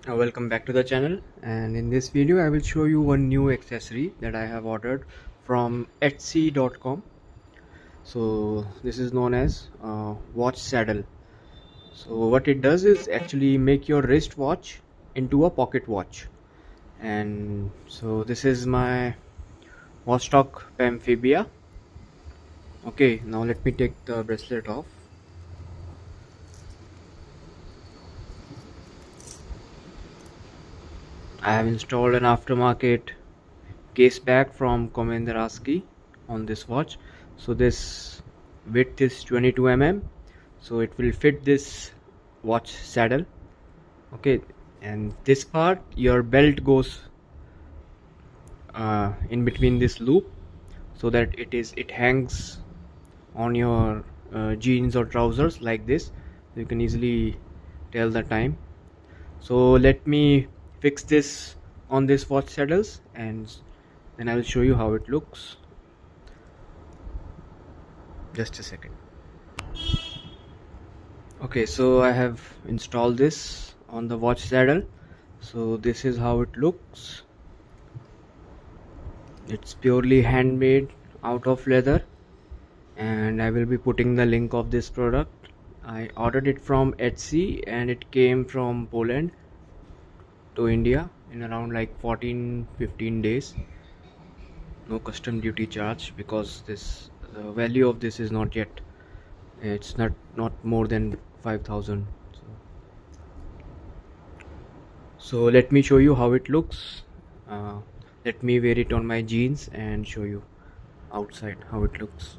Welcome back to the channel, and in this video I will show you one new accessory that I have ordered from Etsy.com. So this is known as watch saddle. So what it does is actually make your wrist watch into a pocket watch. And so this is my Vostok Amphibia. Okay, now let me take the bracelet off. I have installed an aftermarket case back from Komenderaski on this watch. So this width is 22 mm, so it will fit this watch saddle. Okay, and this part, your belt goes in between this loop, so that it hangs on your jeans or trousers like this. You can easily tell the time. So let me fix this on this watch saddles, and then I will show you how it looks. Just a second. Okay, so I have installed this on the watch saddle. So this is how it looks. It's purely handmade out of leather, and I will be putting the link of this product. I ordered it from Etsy and it came from Poland to India in around like 14-15 days. No custom duty charge, because this the value of this is not yet, it's not more than 5,000. So let me show you how it looks. uh, Let me wear it on my jeans and show you outside how it looks.